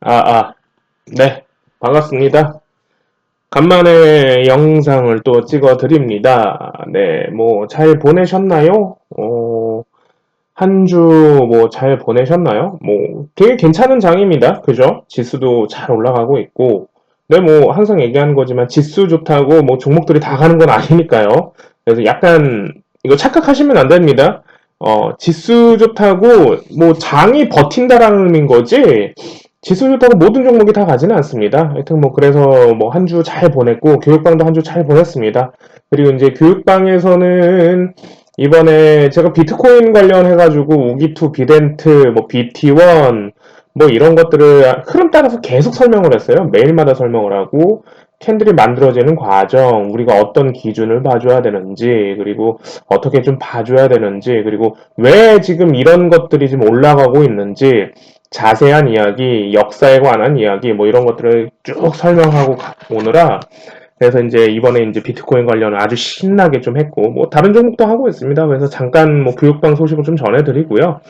네, 반갑습니다. 간만에 영상을 또 찍어 드립니다. 네, 뭐, 잘 보내셨나요? 한 주 뭐, 잘 보내셨나요? 뭐, 되게 괜찮은 장입니다. 그죠? 지수도 잘 올라가고 있고. 네, 뭐, 항상 얘기하는 거지만, 지수 좋다고 뭐, 종목들이 다 가는 건 아니니까요. 그래서 약간, 이거 착각하시면 안 됩니다. 지수 좋다고, 뭐, 장이 버틴다라는 의미인 거지, 지수 좋다고 모든 종목이 다 가지는 않습니다. 하여튼 뭐 그래서 뭐 한 주 잘 보냈고 교육방도 한 주 잘 보냈습니다. 그리고 이제 교육방에서는 이번에 제가 비트코인 관련해가지고 우기투, 비덴트, 뭐 BT1 뭐 이런 것들을 흐름 따라서 계속 설명을 했어요. 매일마다 설명을 하고 캔들이 만들어지는 과정, 우리가 어떤 기준을 봐줘야 되는지, 그리고 어떻게 좀 봐줘야 되는지, 그리고 왜 지금 이런 것들이 지금 올라가고 있는지, 자세한 이야기, 역사에 관한 이야기, 뭐 이런 것들을 쭉 설명하고 오느라, 그래서 이제 이번에 이제 비트코인 관련을 아주 신나게 좀 했고, 뭐 다른 종목도 하고 있습니다. 그래서 잠깐 뭐 교육방 소식을 좀 전해드리고요.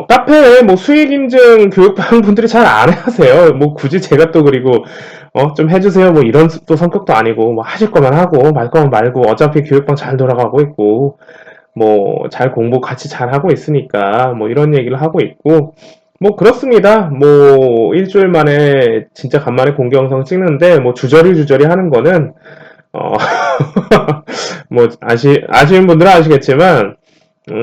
카페에 뭐 수익 인증 교육방 분들이 잘 안 하세요. 뭐 굳이 제가 또 그리고, 좀 해주세요. 뭐 이런 또 성격도 아니고, 뭐 하실 거면 하고, 말 거면 말고, 어차피 교육방 잘 돌아가고 있고, 뭐 잘 공부 같이 잘 하고 있으니까, 뭐 이런 얘기를 하고 있고, 뭐 그렇습니다. 뭐 일주일 만에 진짜 간만에 공개 영상 찍는데 뭐 주저리 하는 거는 어 뭐 아시는 분들은 아시겠지만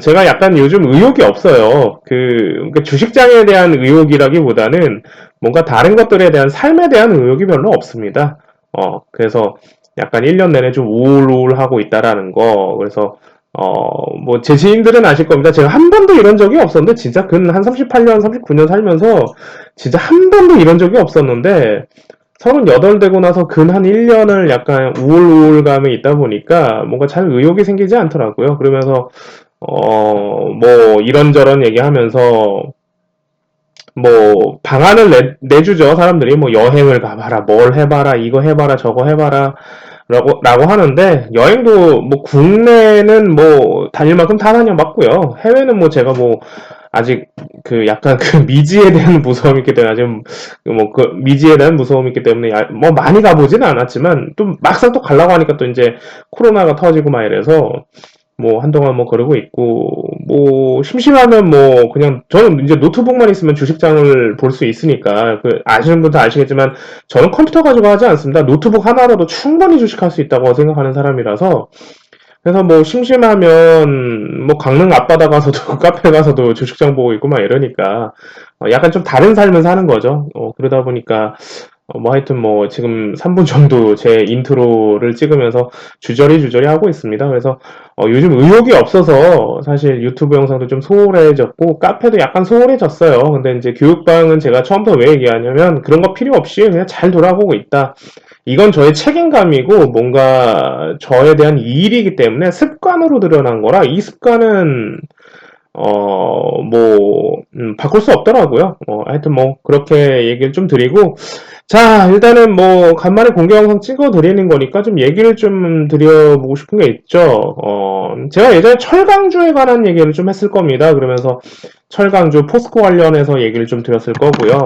제가 약간 요즘 의욕이 없어요. 그러니까 주식장에 대한 의욕이라기보다는 뭔가 다른 것들에 대한 삶에 대한 의욕이 별로 없습니다. 그래서 약간 1년 내내 좀 우울우울하고 있다라는 거. 그래서 뭐, 제 지인들은 아실 겁니다. 제가 한 번도 이런 적이 없었는데, 진짜 근 한 38년, 39년 살면서, 진짜 한 번도 이런 적이 없었는데, 38 되고 나서 근 한 1년을 약간 우울감에 있다 보니까, 뭔가 잘 의욕이 생기지 않더라고요. 그러면서, 뭐, 이런저런 얘기하면서, 뭐, 방안을 내주죠. 사람들이. 뭐, 여행을 가봐라, 뭘 해봐라, 이거 해봐라, 저거 해봐라. 라고 하는데, 여행도 뭐, 국내는 뭐, 다닐 만큼 다 다녀봤고요. 해외는 뭐, 제가 뭐, 아직 그 약간 그 미지에 대한 무서움이 있기 때문에, 아직 뭐, 그 미지에 대한 무서움이 있기 때문에, 뭐, 많이 가보지는 않았지만, 또 막상 또 가려고 하니까 또 이제 코로나가 터지고 막 이래서, 뭐 한동안 뭐 그러고 있고 뭐 심심하면 뭐 그냥 저는 이제 노트북만 있으면 주식장을 볼 수 있으니까 그 아시는 분도 아시겠지만 저는 컴퓨터 가지고 하지 않습니다. 노트북 하나로도 충분히 주식할 수 있다고 생각하는 사람이라서 그래서 뭐 심심하면 뭐 강릉 앞바다 가서도 카페 가서도 주식장 보고 있고 막 이러니까 약간 좀 다른 삶을 사는 거죠. 그러다 보니까 뭐 하여튼 뭐 지금 3분 정도 제 인트로를 찍으면서 주저리 하고 있습니다. 그래서 요즘 의욕이 없어서 사실 유튜브 영상도 좀 소홀해졌고 카페도 약간 소홀해졌어요. 근데 이제 교육방은 제가 처음부터 왜 얘기하냐면 그런 거 필요 없이 그냥 잘 돌아가고 있다. 이건 저의 책임감이고 뭔가 저에 대한 이일이기 때문에 습관으로 드러난 거라 이 습관은 바꿀 수 없더라고요. 하여튼 뭐, 그렇게 얘기를 좀 드리고, 자, 일단은 뭐, 간만에 공개 영상 찍어 드리는 거니까 좀 얘기를 좀 드려보고 싶은 게 있죠. 제가 예전에 철강주에 관한 얘기를 좀 했을 겁니다. 그러면서 철강주, 포스코 관련해서 얘기를 좀 드렸을 거고요.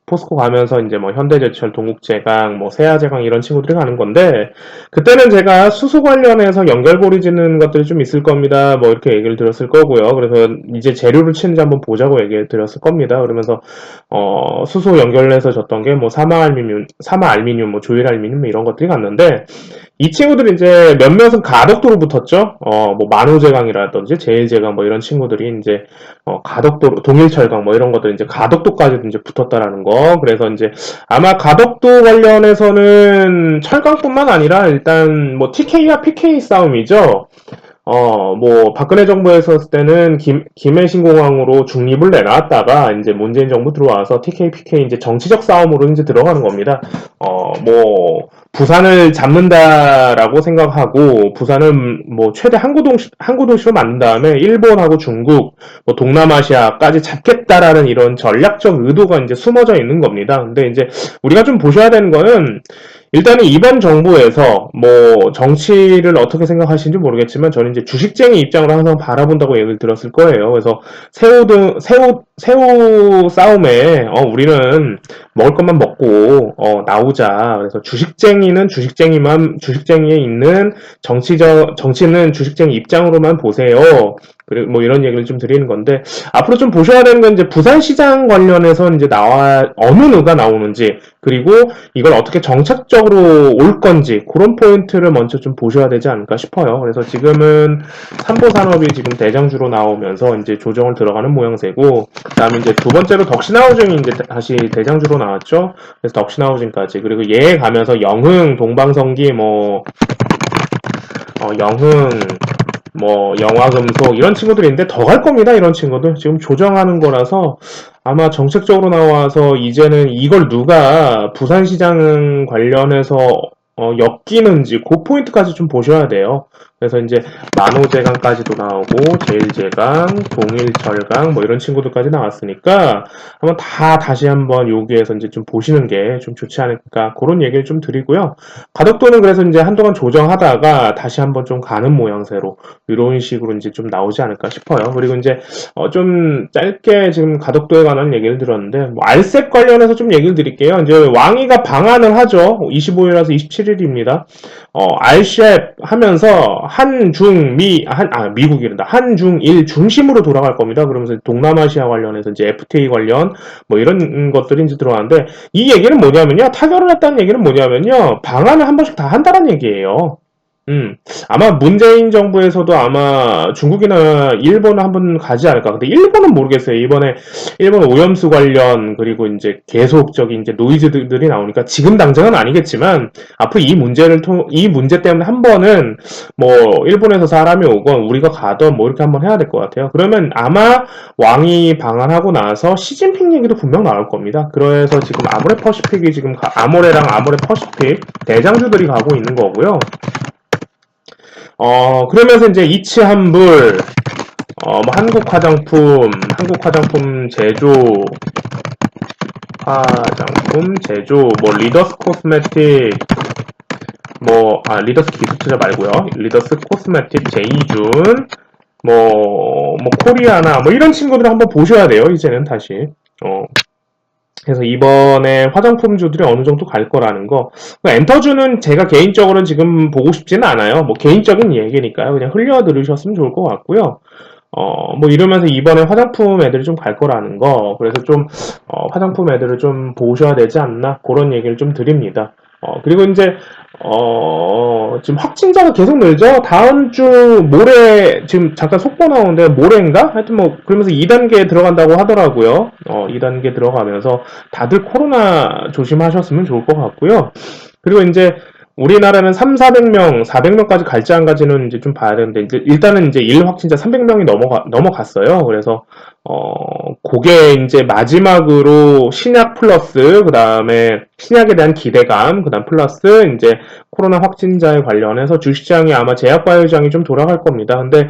포스코 가면서 이제 뭐 현대제철, 동국제강, 뭐 세아제강 이런 친구들이 가는 건데 그때는 제가 수소 관련해서 연결고리 짓는 것들이 좀 있을 겁니다. 뭐 이렇게 얘기를 드렸을 거고요. 그래서 이제 재료를 치는지 한번 보자고 얘기를 드렸을 겁니다. 그러면서 수소 연결해서 줬던 게 뭐 사마알미늄, 뭐 조일알미늄 뭐 이런 것들이 갔는데 이 친구들이 이제 몇몇은 가덕도로 붙었죠. 뭐 만호제강이라든지 제일제강 뭐 이런 친구들이 이제 가덕도, 동일철강 뭐 이런 것들 이제 가덕도까지도 이제 붙었다라는 거. 그래서 이제 아마 가덕도 관련해서는 철강뿐만 아니라 일단 뭐 TK와 PK 싸움이죠. 뭐, 박근혜 정부에 있었을 때는 김해 신공항으로 중립을 내놨다가, 이제 문재인 정부 들어와서 TK, PK 이제 정치적 싸움으로 이제 들어가는 겁니다. 뭐, 부산을 잡는다라고 생각하고, 부산을 뭐, 최대 항구도시로 만든 다음에, 일본하고 중국, 뭐, 동남아시아까지 잡겠다라는 이런 전략적 의도가 이제 숨어져 있는 겁니다. 근데 이제, 우리가 좀 보셔야 되는 거는, 일단은 이번 정부에서 뭐 정치를 어떻게 생각하시는지 모르겠지만 저는 이제 주식쟁이 입장으로 항상 바라본다고 얘기를 들었을 거예요. 그래서 새우 싸움에 우리는 먹을 것만 먹고 나오자. 그래서 주식쟁이는 주식쟁이에 있는 정치는 주식쟁이 입장으로만 보세요. 그리고 뭐 이런 얘기를 좀 드리는 건데 앞으로 좀 보셔야 되는 건 이제 부산시장 관련해서 이제 어느 누가 나오는지 그리고 이걸 어떻게 정책적으로 올 건지 그런 포인트를 먼저 좀 보셔야 되지 않을까 싶어요. 그래서 지금은 삼보산업이 지금 대장주로 나오면서 이제 조정을 들어가는 모양새고 그다음에 이제 두 번째로 덕신하우징이 이제 다시 대장주로 나왔죠. 그래서 덕신하우징까지 그리고 얘 가면서 영흥, 동방성기 영흥 영화금속 이런 친구들인데 더 갈 겁니다. 이런 친구들 지금 조정하는 거라서 아마 정책적으로 나와서 이제는 이걸 누가 부산시장 관련해서 엮이는지 그 포인트까지 좀 보셔야 돼요. 그래서 이제 만호제강까지도 나오고 제일제강, 동일철강 뭐 이런 친구들까지 나왔으니까 한번 다시 한번 여기에서 이제 좀 보시는 게 좀 좋지 않을까 그런 얘기를 좀 드리고요. 가덕도는 그래서 이제 한동안 조정하다가 다시 한번 좀 가는 모양새로 이런 식으로 이제 좀 나오지 않을까 싶어요. 그리고 이제 좀 짧게 지금 가덕도에 관한 얘기를 들었는데 뭐 알셉 관련해서 좀 얘기를 드릴게요. 이제 왕이가 방한을 하죠. 25일에서 27일입니다. 알셉 하면서 미국이란다. 한중일 중심으로 돌아갈 겁니다. 그러면서 동남아시아 관련해서 이제 FTA 관련 뭐 이런 것들이 이제 들어가는데 이 얘기는 뭐냐면요. 타결을 했다는 얘기는 뭐냐면요. 방한을 한 번씩 다 한다는 얘기예요. 아마 문재인 정부에서도 아마 중국이나 일본을 한번 가지 않을까. 근데 일본은 모르겠어요. 이번에 일본 오염수 관련 그리고 이제 계속적인 이제 노이즈들이 나오니까 지금 당장은 아니겠지만 앞으로 이 문제 때문에 한 번은 뭐 일본에서 사람이 오건 우리가 가던 뭐 이렇게 한번 해야 될 것 같아요. 그러면 아마 왕이 방한하고 나서 시진핑 얘기도 분명 나올 겁니다. 그래서 지금 아모레 퍼시픽이 지금 아모레랑 아모레 퍼시픽 대장주들이 가고 있는 거고요. 그러면서 이제 이치한불, 뭐 뭐 리더스 코스메틱, 리더스 기술투자 말고요. 리더스 코스메틱, 제이준, 코리아나, 뭐 이런 친구들 한번 보셔야 돼요, 이제는 다시. 그래서 이번에 화장품주들이 어느 정도 갈 거라는 거. 엔터주는 제가 개인적으로는 지금 보고 싶지는 않아요. 뭐 개인적인 얘기니까요. 그냥 흘려 들으셨으면 좋을 것 같고요. 뭐 이러면서 이번에 화장품 애들이 좀 갈 거라는 거. 그래서 좀, 화장품 애들을 좀 보셔야 되지 않나. 그런 얘기를 좀 드립니다. 그리고 이제, 지금 확진자가 계속 늘죠? 다음 주 모레, 지금 잠깐 속보 나오는데, 모레인가? 하여튼 뭐, 그러면서 2단계에 들어간다고 하더라고요. 2단계 들어가면서 다들 코로나 조심하셨으면 좋을 것 같고요. 그리고 이제, 우리나라는 400명, 400명까지 갈지 안 갈지는 이제 좀 봐야 되는데, 일단은 이제 일 확진자 300명이 넘어갔어요. 그래서, 그게 이제 마지막으로 신약 플러스, 그 다음에 신약에 대한 기대감, 그 다음 플러스 이제 코로나 확진자에 관련해서 주식시장이 아마 제약바이오장이 좀 돌아갈 겁니다. 근데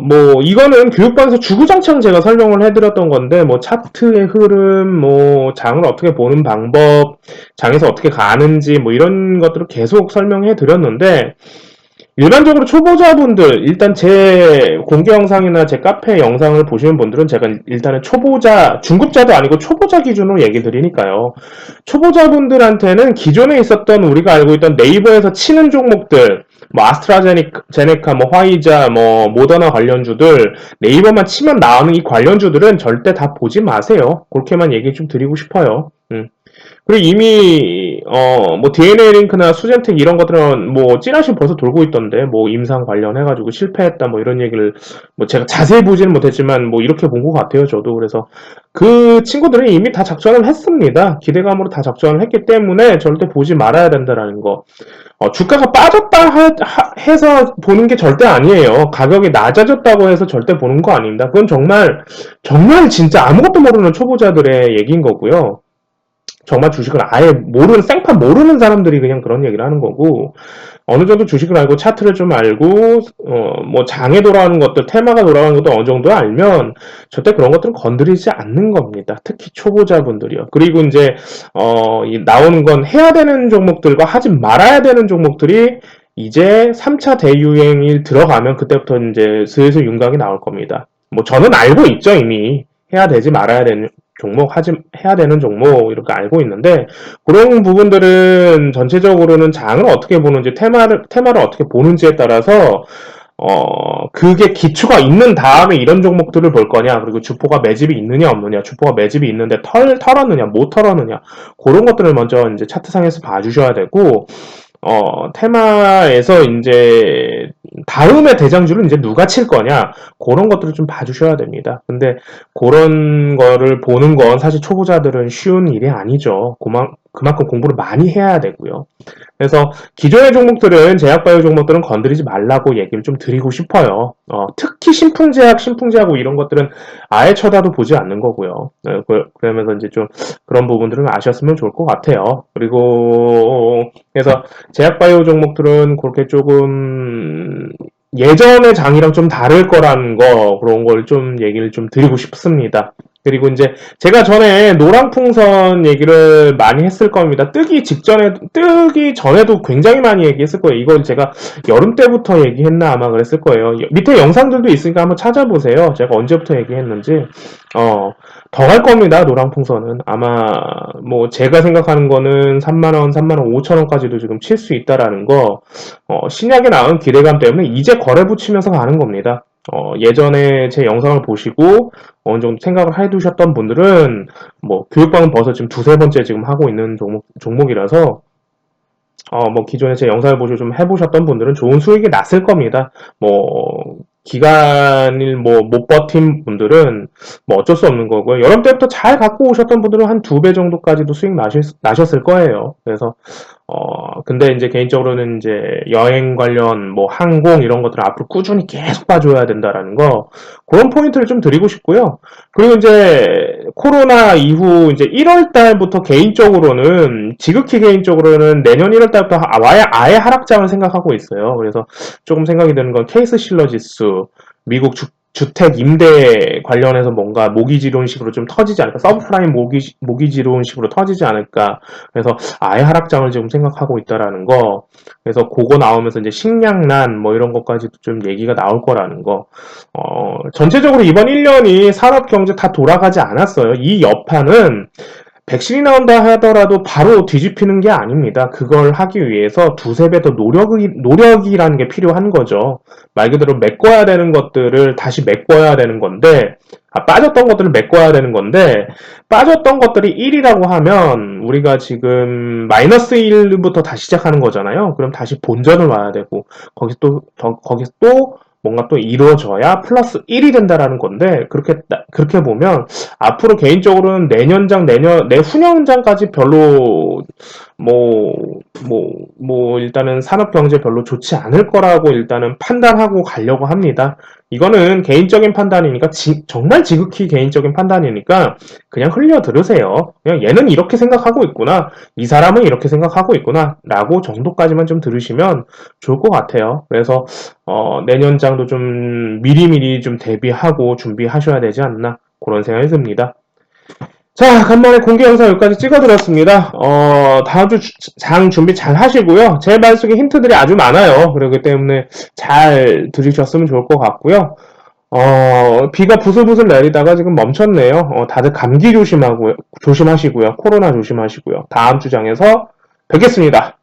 뭐, 이거는 교육반에서 주구장창 제가 설명을 해드렸던 건데, 뭐, 차트의 흐름, 뭐, 장을 어떻게 보는 방법, 장에서 어떻게 가는지, 뭐, 이런 것들을 계속 설명해 드렸는데, 일반적으로 초보자분들, 일단 제 공개 영상이나 제 카페 영상을 보시는 분들은 제가 일단은 중급자도 아니고 초보자 기준으로 얘기 드리니까요. 초보자분들한테는 기존에 있었던 우리가 알고 있던 네이버에서 치는 종목들, 뭐 아스트라제네카, 뭐 화이자, 뭐 모더나 관련주들 네이버만 치면 나오는 이 관련주들은 절대 다 보지 마세요. 그렇게만 얘기 좀 드리고 싶어요. 그리고 이미 뭐 DNA 링크나 수젠텍 이런 것들은 뭐 찌라시 벌써 돌고 있던데 뭐 임상 관련해가지고 실패했다 뭐 이런 얘기를 뭐 제가 자세히 보지는 못했지만 뭐 이렇게 본 것 같아요 저도. 그래서 그 친구들은 이미 다 작전을 했습니다. 기대감으로 다 작전을 했기 때문에 절대 보지 말아야 된다라는 거. 주가가 빠졌다 해서 보는 게 절대 아니에요. 가격이 낮아졌다고 해서 절대 보는 거 아닙니다. 그건 정말 진짜 아무것도 모르는 초보자들의 얘기인 거고요. 정말 주식을 아예 생판 모르는 사람들이 그냥 그런 얘기를 하는 거고, 어느 정도 주식을 알고 차트를 좀 알고 뭐 장에 돌아가는 것들, 테마가 돌아가는 것도 어느 정도 알면 절대 그런 것들은 건드리지 않는 겁니다. 특히 초보자분들이요. 그리고 이제 나오는 건 해야 되는 종목들과 하지 말아야 되는 종목들이 이제 3차 대유행이 들어가면 그때부터 이제 슬슬 윤곽이 나올 겁니다. 뭐 저는 알고 있죠, 이미. 해야 되지 말아야 되는 종목, 해야 되는 종목, 이렇게 알고 있는데, 그런 부분들은 전체적으로는 장을 어떻게 보는지, 테마를 어떻게 보는지에 따라서, 그게 기초가 있는 다음에 이런 종목들을 볼 거냐, 그리고 주포가 매집이 있느냐, 없느냐, 주포가 매집이 있는데 털었느냐, 못 털었느냐, 그런 것들을 먼저 이제 차트상에서 봐주셔야 되고, 테마에서 이제 다음에 대장주를 이제 누가 칠 거냐 그런 것들을 좀 봐주셔야 됩니다. 근데 그런 거를 보는 건 사실 초보자들은 쉬운 일이 아니죠. 그만큼 공부를 많이 해야 되고요. 그래서 기존의 종목들은 제약바이오 종목들은 건드리지 말라고 얘기를 좀 드리고 싶어요. 특히 신풍제하고 이런 것들은 아예 쳐다도 보지 않는 거고요. 그러면서 이제 좀 그런 부분들은 아셨으면 좋을 것 같아요. 그리고 그래서 제약바이오 종목들은 그렇게 조금 예전의 장이랑 좀 다를 거라는 거 그런 걸 좀 얘기를 좀 드리고 싶습니다. 그리고 이제 제가 전에 노랑풍선 얘기를 많이 했을 겁니다. 뜨기 전에도 굉장히 많이 얘기했을 거예요. 이걸 제가 여름 때부터 얘기했나 아마 그랬을 거예요. 밑에 영상들도 있으니까 한번 찾아보세요. 제가 언제부터 얘기했는지. 더 갈 겁니다. 노랑풍선은. 아마 뭐 제가 생각하는 거는 3만원, 3만원 5천원까지도 지금 칠 수 있다라는 거, 신약에 나온 기대감 때문에 이제 거래 붙이면서 가는 겁니다. 예전에 제 영상을 보시고 어느 정도 생각을 해두셨던 분들은 뭐 교육방은 벌써 지금 두세 번째 지금 하고 있는 종목이라서 뭐 기존에 제 영상을 보시고 좀 해보셨던 분들은 좋은 수익이 났을 겁니다. 뭐 기간을 뭐 못 버틴 분들은 뭐 어쩔 수 없는 거고요. 여름 때부터 잘 갖고 오셨던 분들은 한 2배 정도까지도 수익 나셨을 거예요. 그래서 근데 이제 개인적으로는 이제 여행 관련 뭐 항공 이런 것들을 앞으로 꾸준히 계속 봐줘야 된다라는 거 그런 포인트를 좀 드리고 싶고요. 그리고 이제 코로나 이후 이제 1월 달부터 지극히 개인적으로는 내년 1월 달부터 아예 하락장을 생각하고 있어요. 그래서 조금 생각이 드는 건 케이스 실러 지수, 미국 주택 임대 관련해서 뭔가 모기지론식으로 좀 터지지 않을까, 서브프라임 모기지론식으로 터지지 않을까. 그래서 아예 하락장을 지금 생각하고 있다라는 거. 그래서 그거 나오면서 이제 식량난 뭐 이런 것까지도 좀 얘기가 나올 거라는 거. 전체적으로 이번 1년이 산업 경제 다 돌아가지 않았어요. 이 여파는 백신이 나온다 하더라도 바로 뒤집히는 게 아닙니다. 그걸 하기 위해서 두세 배 더 노력이라는 게 필요한 거죠. 말 그대로 메꿔야 되는 것들을 다시 메꿔야 되는 건데, 빠졌던 것들을 메꿔야 되는 건데, 빠졌던 것들이 1이라고 하면, 우리가 지금 마이너스 1부터 다시 시작하는 거잖아요. 그럼 다시 본전을 와야 되고, 거기서 또 뭔가 또 이루어져야 플러스 1이 된다라는 건데, 그렇게 보면, 앞으로 개인적으로는 내후년장까지 별로, 일단은 산업경제 별로 좋지 않을 거라고 일단은 판단하고 가려고 합니다. 이거는 개인적인 판단이니까, 정말 지극히 개인적인 판단이니까, 그냥 흘려 들으세요. 그냥 얘는 이렇게 생각하고 있구나. 이 사람은 이렇게 생각하고 있구나. 라고 정도까지만 좀 들으시면 좋을 것 같아요. 그래서, 내년장도 좀 미리미리 좀 대비하고 준비하셔야 되지 않나. 그런 생각이 듭니다. 자, 간만에 공개 영상 여기까지 찍어드렸습니다. 다음 주 장 준비 잘 하시고요. 제 말 속에 힌트들이 아주 많아요. 그렇기 때문에 잘 들으셨으면 좋을 것 같고요. 비가 부슬부슬 내리다가 지금 멈췄네요. 다들 감기 조심하시고요. 코로나 조심하시고요. 다음 주 장에서 뵙겠습니다.